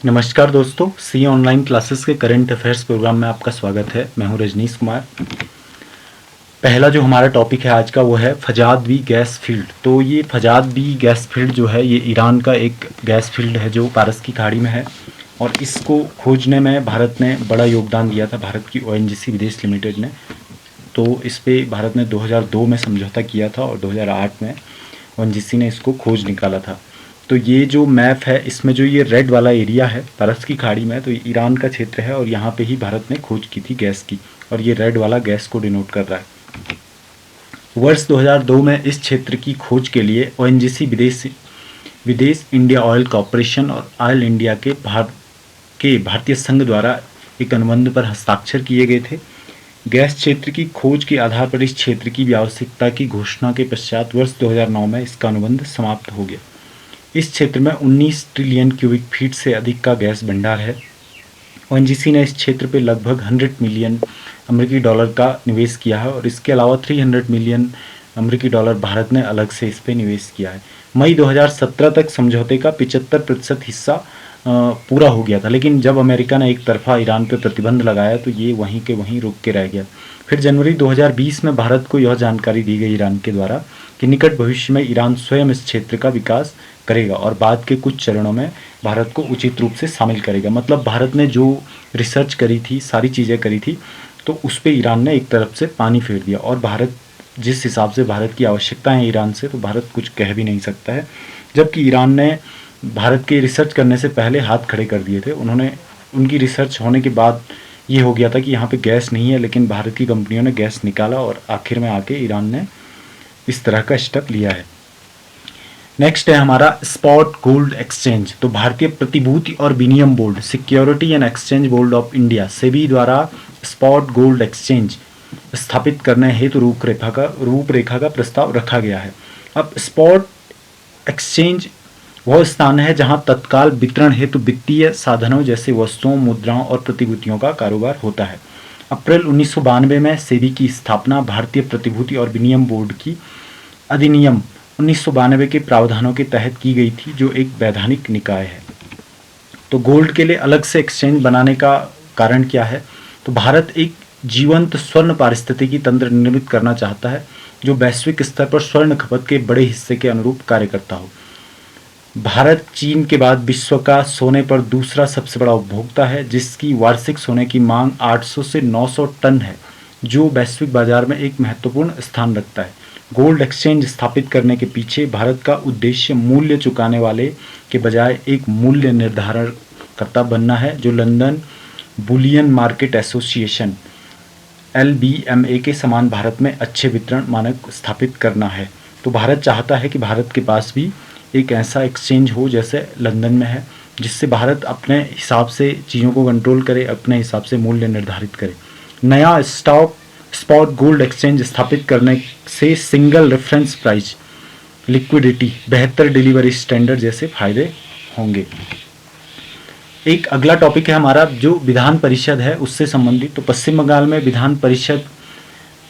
नमस्कार दोस्तों, सी online classes के करंट अफेयर्स प्रोग्राम में आपका स्वागत है। मैं हूं रजनीश कुमार। पहला जो हमारा टॉपिक है आज का वो है फजाद बी गैस फील्ड। तो ये फजाद बी गैस फील्ड जो है ये ईरान का एक गैस फील्ड है जो पारस की खाड़ी में है और इसको खोजने में भारत ने बड़ा योगदान दिया था। भारत की ओएनजीसी विदेश लिमिटेड ने तो इस पे भारत ने 2002 में समझौता किया था और 2008 में ओएनजीसी ने इसको खोज निकाला था। तो ये जो मैप है इसमें जो ये रेड वाला एरिया है पारस की खाड़ी में, तो ये ईरान का क्षेत्र है और यहाँ पे ही भारत ने खोज की थी गैस की और ये रेड वाला गैस को डिनोट कर रहा है। वर्ष 2002 में इस क्षेत्र की खोज के लिए ओएनजीसी विदेश इंडिया ऑयल कॉरपोरेशन और ऑयल इंडिया के भारतीय संघ द्वारा एक अनुबंध पर हस्ताक्षर किए गए थे। गैस क्षेत्र की खोज के आधार पर इस क्षेत्र की व्यावसायिकता की घोषणा के पश्चात वर्ष 2009 में इसका अनुबंध समाप्त हो गया। इस क्षेत्र में 19 ट्रिलियन क्यूबिक फीट से अधिक का गैस भंडार है। ओएनजीसी ने इस क्षेत्र पर लगभग 100 मिलियन अमेरिकी डॉलर का निवेश किया है और इसके अलावा 300 मिलियन अमेरिकी डॉलर भारत ने अलग से इस पर निवेश किया है। मई 2017 तक समझौते का 75% हिस्सा पूरा हो गया था, लेकिन जब अमेरिका ने एक तरफा ईरान पर प्रतिबंध लगाया तो ये वहीं के वहीं रुक के रह गया। फिर जनवरी 2020 में भारत को यह जानकारी दी गई ईरान के द्वारा कि निकट भविष्य में ईरान स्वयं इस क्षेत्र का विकास करेगा और बाद के कुछ चरणों में भारत को उचित रूप से शामिल करेगा। मतलब भारत ने जो रिसर्च करी थी, सारी चीज़ें करी थी, तो उस पर ईरान ने एक तरफ से पानी फेर दिया और भारत जिस हिसाब से भारत की आवश्यकता है ईरान से, तो भारत कुछ कह भी नहीं सकता है। जबकि ईरान ने भारत के रिसर्च करने से पहले हाथ खड़े कर दिए थे। उनकी रिसर्च होने के बाद ये हो गया था कि यहाँ पे गैस नहीं है, लेकिन भारत की कंपनियों ने गैस निकाला और आखिर में आके ईरान ने इस तरह का स्टेप लिया है। नेक्स्ट है हमारा स्पॉट गोल्ड एक्सचेंज। तो भारतीय प्रतिभूति और विनिमय board, security and exchange board of India, SEBI द्वारा स्पॉट गोल्ड एक्सचेंज स्थापित करने हेतु रूपरेखा का प्रस्ताव रखा गया है। अब स्पॉट एक्सचेंज वह स्थान है जहां तत्काल वितरण हेतु वित्तीय साधनों जैसे वस्तुओं, मुद्राओं और प्रतिभूतियों का कारोबार होता है। अप्रैल 1992 में सेबी की स्थापना भारतीय प्रतिभूति और विनिमय बोर्ड की अधिनियम 1992 के प्रावधानों के तहत की गई थी, जो एक वैधानिक निकाय है। तो गोल्ड के लिए अलग से एक्सचेंज बनाने का कारण क्या है? तो भारत एक जीवंत स्वर्ण पारिस्थितिकी तंत्र निर्मित करना चाहता है जो वैश्विक स्तर पर स्वर्ण खपत के बड़े हिस्से के अनुरूप कार्य करता हो। भारत चीन के बाद विश्व का सोने पर दूसरा सबसे बड़ा उपभोक्ता है, जिसकी वार्षिक सोने की मांग 800 से 900 टन है, जो वैश्विक बाजार में एक महत्वपूर्ण स्थान रखता है। गोल्ड एक्सचेंज स्थापित करने के पीछे भारत का उद्देश्य मूल्य चुकाने वाले के बजाय एक मूल्य निर्धारणकर्ता बनना है, जो London Boolean market association LBMA के समान भारत में अच्छे वितरण मानक स्थापित करना है। तो भारत चाहता है कि भारत के पास भी एक ऐसा एक्सचेंज हो जैसे लंदन में है, जिससे भारत अपने हिसाब से चीज़ों को कंट्रोल करे, अपने हिसाब से मूल्य निर्धारित करे। नया स्पॉट गोल्ड एक्सचेंज स्थापित करने से सिंगल रेफरेंस प्राइस, लिक्विडिटी, बेहतर डिलीवरी स्टैंडर्ड जैसे फायदे होंगे। एक अगला टॉपिक है हमारा जो विधान परिषद है उससे संबंधित। तो पश्चिम बंगाल में विधान परिषद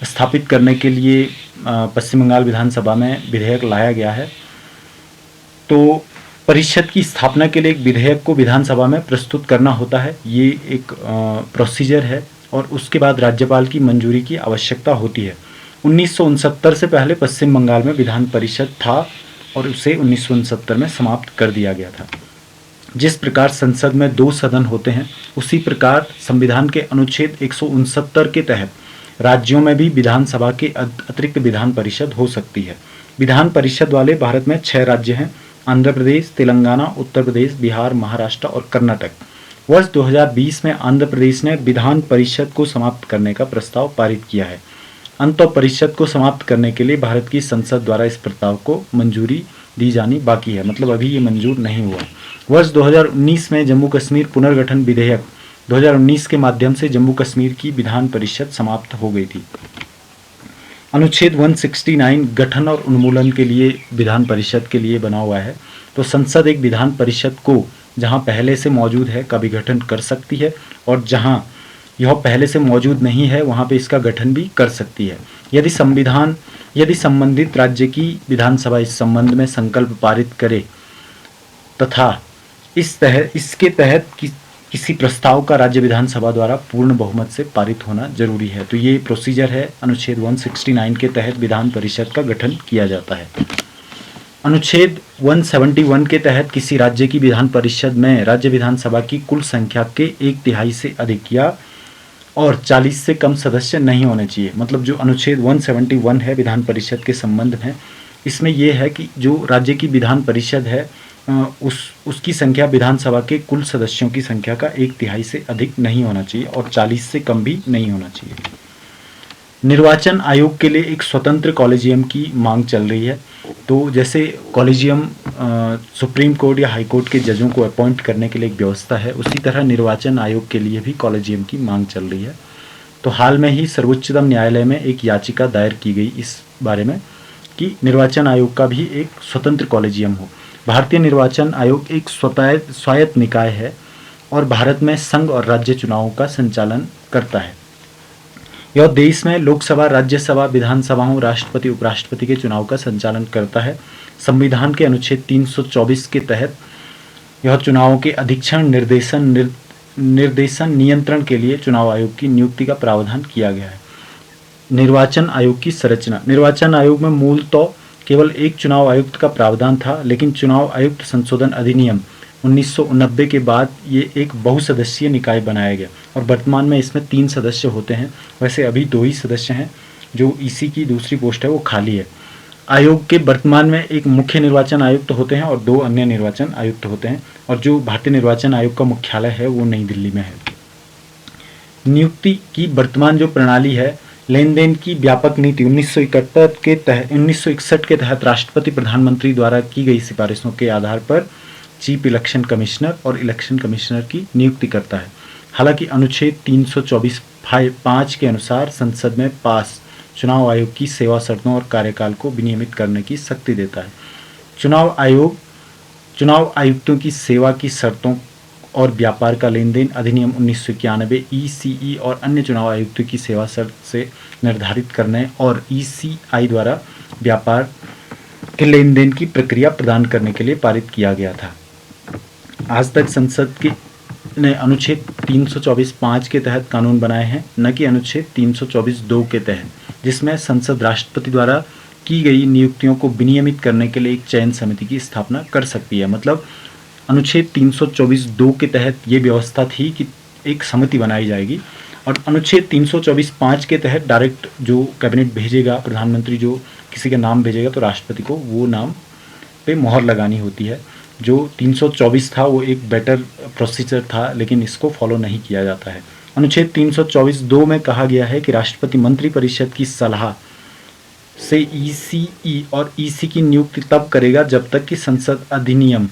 स्थापित करने के लिए पश्चिम बंगाल विधानसभा में विधेयक लाया गया है। तो परिषद की स्थापना के लिए एक विधेयक को विधानसभा में प्रस्तुत करना होता है। ये एक प्रोसीजर है और उसके बाद राज्यपाल की मंजूरी की आवश्यकता होती है। 1969 से पहले पश्चिम बंगाल में विधान परिषद था और उसे 1969 में समाप्त कर दिया गया था। जिस प्रकार संसद में 2 सदन होते हैं, उसी प्रकार संविधान के अनुच्छेद 169 के तहत राज्यों में भी विधानसभा के अतिरिक्त विधान परिषद हो सकती है। विधान परिषद वाले भारत में 6 राज्य हैं: आंध्र प्रदेश, तेलंगाना, उत्तर प्रदेश, बिहार, महाराष्ट्र और कर्नाटक। वर्ष 2020 में आंध्र प्रदेश ने विधान परिषद को समाप्त करने का प्रस्ताव पारित किया है। अंततः परिषद को समाप्त करने के लिए भारत की संसद द्वारा इस प्रस्ताव को मंजूरी दी जानी बाकी है, मतलब अभी ये मंजूर नहीं हुआ। वर्ष 2019 में जम्मू कश्मीर पुनर्गठन विधेयक 2019 के माध्यम से जम्मू कश्मीर की विधान परिषद समाप्त हो गई थी। अनुच्छेद 169 गठन और उन्मूलन के लिए विधान परिषद के लिए बना हुआ है। तो संसद एक विधान परिषद को जहां पहले से मौजूद है का भी गठन कर सकती है और जहां यह पहले से मौजूद नहीं है वहां पे इसका गठन भी कर सकती है। यदि संबंधित राज्य की विधानसभा इस संबंध में संकल्प पारित करे तथा इसके तहत किसी प्रस्ताव का राज्य विधानसभा द्वारा पूर्ण बहुमत से पारित होना जरूरी है। तो ये प्रोसीजर है। अनुच्छेद 169 के तहत विधान परिषद का गठन किया जाता है। अनुच्छेद 171 के तहत किसी राज्य की विधान परिषद में राज्य विधानसभा की कुल संख्या के 1/3 से अधिक या और 40 से कम सदस्य नहीं होने चाहिए। मतलब जो अनुच्छेद 171 है विधान परिषद के संबंध में, इसमें यह है कि जो राज्य की विधान परिषद है उसकी संख्या विधानसभा के कुल सदस्यों की संख्या का 1/3 से अधिक नहीं होना चाहिए और 40 से कम भी नहीं होना चाहिए। निर्वाचन आयोग के लिए एक स्वतंत्र कॉलेजियम की मांग चल रही है। तो जैसे कॉलेजियम सुप्रीम कोर्ट या हाई कोर्ट के जजों को अपॉइंट करने के लिए एक व्यवस्था है, उसी तरह निर्वाचन आयोग के लिए भी कॉलेजियम की मांग चल रही है। तो हाल में ही सर्वोच्चतम न्यायालय में एक याचिका दायर की गई इस बारे में कि निर्वाचन आयोग का भी एक स्वतंत्र कॉलेजियम हो। भारतीय निर्वाचन आयोग एक स्वायत्त निकाय है और भारत में संघ और राज्य चुनावों का संचालन करता है। यह देश में लोकसभा, राज्यसभा, विधानसभाओं, राष्ट्रपति, उपराष्ट्रपति के चुनाव का संचालन करता है। संविधान के अनुच्छेद 324 के तहत यह चुनावों के अधीक्षण, निर्देशन, नियंत्रण के लिए चुनाव आयोग की नियुक्ति का प्रावधान किया गया है। निर्वाचन आयोग की संरचना। निर्वाचन आयोग में मूलतः केवल एक चुनाव आयुक्त का प्रावधान था, लेकिन चुनाव आयुक्त संशोधन अधिनियम 1990 के बाद ये एक बहुसदस्यीय निकाय बनाया गया और वर्तमान में इसमें 3 सदस्य होते हैं। वैसे अभी 2 ही सदस्य हैं, जो इसी की दूसरी पोस्ट है वो खाली है। आयोग के वर्तमान में एक मुख्य निर्वाचन आयुक्त होते हैं और 2 अन्य निर्वाचन आयुक्त होते हैं और जो भारतीय निर्वाचन आयोग का मुख्यालय है वो नई दिल्ली में है। नियुक्ति की वर्तमान जो प्रणाली है, लेन देन की व्यापक नीति 1961 के तहत राष्ट्रपति प्रधानमंत्री द्वारा की गई सिफारिशों के आधार पर चीफ इलेक्शन कमिश्नर और इलेक्शन कमिश्नर की नियुक्ति करता है। हालांकि अनुच्छेद 324(5) के अनुसार संसद में पास चुनाव आयोग की सेवा शर्तों और कार्यकाल को विनियमित करने की शक्ति देता है। चुनाव आयुक्तों की सेवा की शर्तों और व्यापार का लेन देन अधिनियम 1991 ECE और अन्य चुनाव आयुक्तों की सेवा शर्त से निर्धारित करने और ECI द्वारा व्यापार के लेन देन की प्रक्रिया प्रदान करने के लिए पारित किया गया था। आज तक संसद ने अनुच्छेद 324(5) के तहत कानून बनाए हैं, न कि अनुच्छेद 324(2) के तहत, जिसमें संसद राष्ट्रपति द्वारा की गई नियुक्तियों को विनियमित करने के लिए एक चयन समिति की स्थापना कर सकती है। मतलब अनुच्छेद 324(2) के तहत ये व्यवस्था थी कि एक समिति बनाई जाएगी और अनुच्छेद 324(5) के तहत डायरेक्ट जो कैबिनेट भेजेगा, प्रधानमंत्री जो किसी का नाम भेजेगा तो राष्ट्रपति को वो नाम पे मोहर लगानी होती है। जो 324 था वो एक बेटर प्रोसीजर था, लेकिन इसको फॉलो नहीं किया जाता है। अनुच्छेद 324(2) में कहा गया है कि राष्ट्रपति मंत्रिपरिषद की सलाह से ECE और EC की नियुक्ति तब करेगा जब तक कि संसद अधिनियम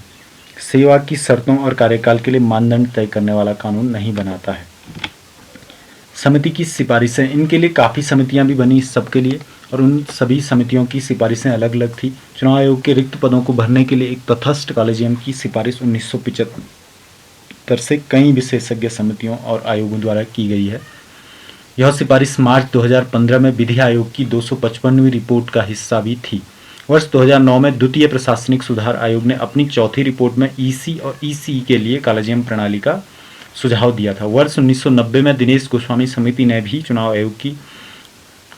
सेवा की शर्तों और कार्यकाल के लिए मानदंड तय करने वाला कानून नहीं बनाता है। समिति की सिफारिशें, इनके लिए काफ़ी समितियां भी बनी इस सब के लिए और उन सभी समितियों की सिफारिशें अलग अलग थी। चुनाव आयोग के रिक्त पदों को भरने के लिए एक तटस्थ कॉलेजियम की सिफारिश 1975 से कई विशेषज्ञ समितियों और आयोगों द्वारा की गई है। यह सिफारिश मार्च 2015 में विधि आयोग की 255वीं रिपोर्ट का हिस्सा भी थी। वर्ष 2009 में द्वितीय प्रशासनिक सुधार आयोग ने अपनी चौथी रिपोर्ट में EC और ECE के लिए कॉलेजियम प्रणाली का सुझाव दिया था। वर्ष 1990 में दिनेश गोस्वामी समिति ने भी चुनाव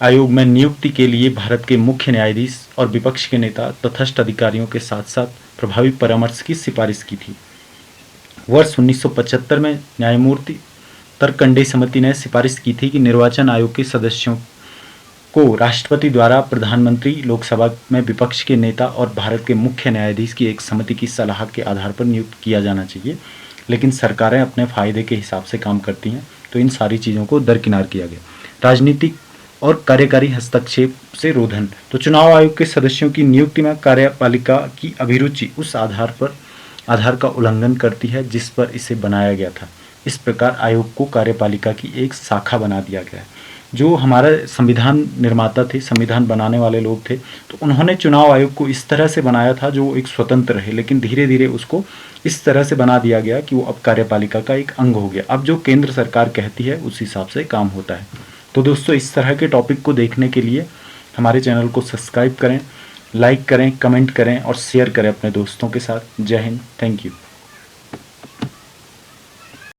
आयोग में नियुक्ति के लिए भारत के मुख्य न्यायाधीश और विपक्ष के नेता तटस्थ अधिकारियों के साथ साथ प्रभावी परामर्श की सिफारिश की थी। वर्ष 1975 में न्यायमूर्ति तरकंडे समिति ने सिफारिश की थी कि निर्वाचन आयोग के सदस्यों को राष्ट्रपति द्वारा प्रधानमंत्री, लोकसभा में विपक्ष के नेता और भारत के मुख्य न्यायाधीश की एक समिति की सलाह के आधार पर नियुक्त किया जाना चाहिए। लेकिन सरकारें अपने फायदे के हिसाब से काम करती हैं, तो इन सारी चीज़ों को दरकिनार किया गया। राजनीतिक और कार्यकारी हस्तक्षेप से रोधन। तो चुनाव आयोग के सदस्यों की नियुक्ति में कार्यपालिका की अभिरुचि उस आधार का उल्लंघन करती है जिस पर इसे बनाया गया था। इस प्रकार आयोग को कार्यपालिका की एक शाखा बना दिया गया है। जो हमारे संविधान निर्माता थे, संविधान बनाने वाले लोग थे, तो उन्होंने चुनाव आयोग को इस तरह से बनाया था जो एक स्वतंत्र रहे, लेकिन धीरे धीरे उसको इस तरह से बना दिया गया कि वो अब कार्यपालिका का एक अंग हो गया। अब जो केंद्र सरकार कहती है उस हिसाब से काम होता है। तो दोस्तों, इस तरह के टॉपिक को देखने के लिए हमारे चैनल को सब्सक्राइब करें, लाइक करें, कमेंट करें और शेयर करें अपने दोस्तों के साथ। जय हिंद, थैंक यू।